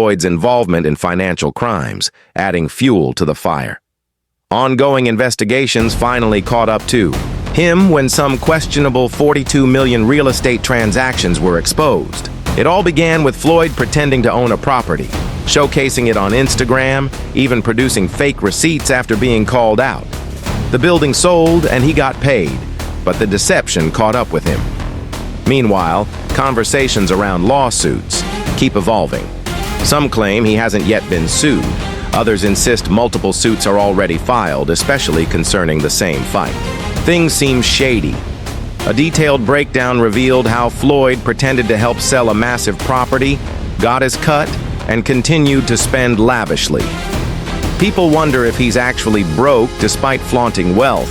Floyd's involvement in financial crimes, adding fuel to the fire. Ongoing investigations finally caught up to him when some questionable 42 million real estate transactions were exposed. It all began with Floyd pretending to own a property, showcasing it on Instagram, even producing fake receipts after being called out. The building sold and he got paid, but the deception caught up with him. Meanwhile, conversations around lawsuits keep evolving. Some claim he hasn't yet been sued. Others insist multiple suits are already filed, especially concerning the same fight. Things seem shady. A detailed breakdown revealed how Floyd pretended to help sell a massive property, got his cut, and continued to spend lavishly. People wonder if he's actually broke despite flaunting wealth,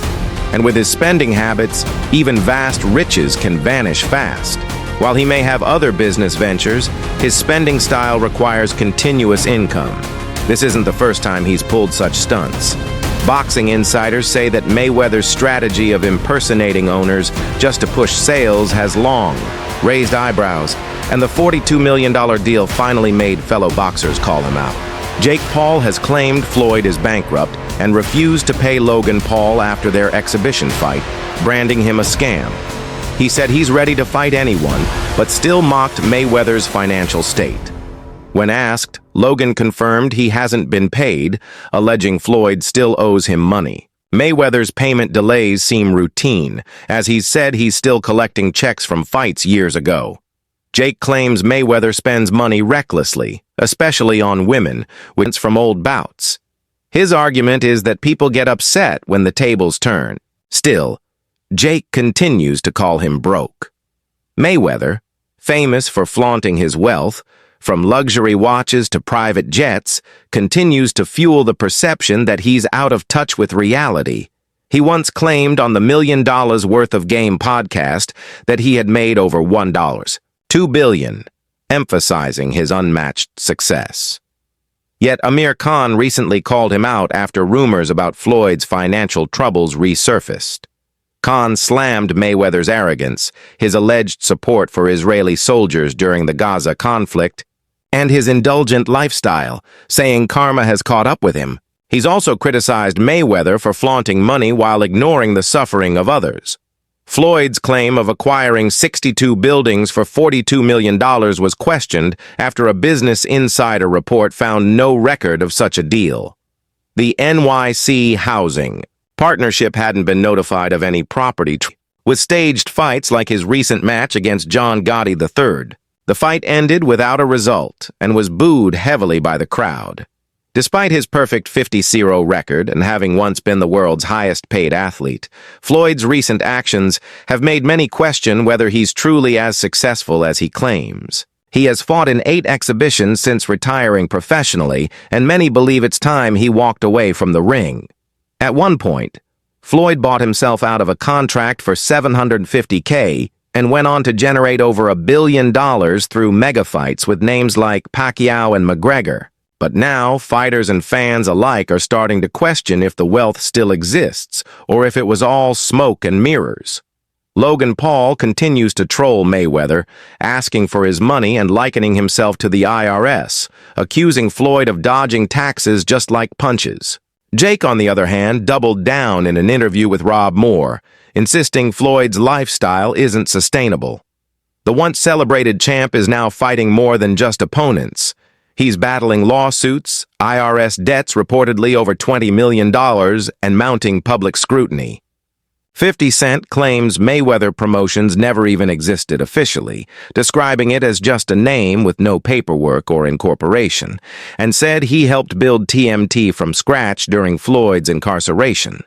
and with his spending habits, even vast riches can vanish fast. While he may have other business ventures, his spending style requires continuous income. This isn't the first time he's pulled such stunts. Boxing insiders say that Mayweather's strategy of impersonating owners just to push sales has long raised eyebrows, and the $42 million deal finally made fellow boxers call him out. Jake Paul has claimed Floyd is bankrupt and refused to pay Logan Paul after their exhibition fight, branding him a scam. He said he's ready to fight anyone, but still mocked Mayweather's financial state. When asked, Logan confirmed he hasn't been paid, alleging Floyd still owes him money. Mayweather's payment delays seem routine, as he's said he's still collecting checks from fights years ago. Jake claims Mayweather spends money recklessly, especially on women, wins from old bouts. His argument is that people get upset when the tables turn. Still, Jake continues to call him broke. Mayweather, famous for flaunting his wealth, from luxury watches to private jets, continues to fuel the perception that he's out of touch with reality. He once claimed on the $1 Million Worth of Game podcast that he had made over $2 billion, emphasizing his unmatched success. Yet Amir Khan recently called him out after rumors about Floyd's financial troubles resurfaced. Khan slammed Mayweather's arrogance, his alleged support for Israeli soldiers during the Gaza conflict, and his indulgent lifestyle, saying karma has caught up with him. He's also criticized Mayweather for flaunting money while ignoring the suffering of others. Floyd's claim of acquiring 62 buildings for $42 million was questioned after a Business Insider report found no record of such a deal. The NYC Housing Partnership hadn't been notified of any property with staged fights like his recent match against John Gotti III. The fight ended without a result and was booed heavily by the crowd. Despite his perfect 50-0 record and having once been the world's highest-paid athlete, Floyd's recent actions have made many question whether he's truly as successful as he claims. He has fought in 8 exhibitions since retiring professionally, and many believe it's time he walked away from the ring. At one point, Floyd bought himself out of a contract for $750K and went on to generate over $1 billion through mega fights with names like Pacquiao and McGregor. But now, fighters and fans alike are starting to question if the wealth still exists or if it was all smoke and mirrors. Logan Paul continues to troll Mayweather, asking for his money and likening himself to the IRS, accusing Floyd of dodging taxes just like punches. Jake, on the other hand, doubled down in an interview with Rob Moore, insisting Floyd's lifestyle isn't sustainable. The once-celebrated champ is now fighting more than just opponents. He's battling lawsuits, IRS debts reportedly over $20 million, and mounting public scrutiny. 50 Cent claims Mayweather Promotions never even existed officially, describing it as just a name with no paperwork or incorporation, and said he helped build TMT from scratch during Floyd's incarceration.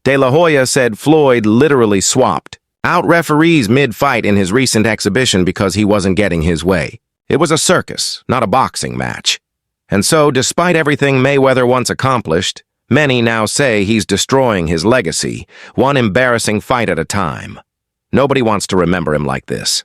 De La Hoya said Floyd literally swapped out referees mid-fight in his recent exhibition because he wasn't getting his way. It was a circus, not a boxing match. And so, despite everything Mayweather once accomplished, many now say he's destroying his legacy, one embarrassing fight at a time. Nobody wants to remember him like this.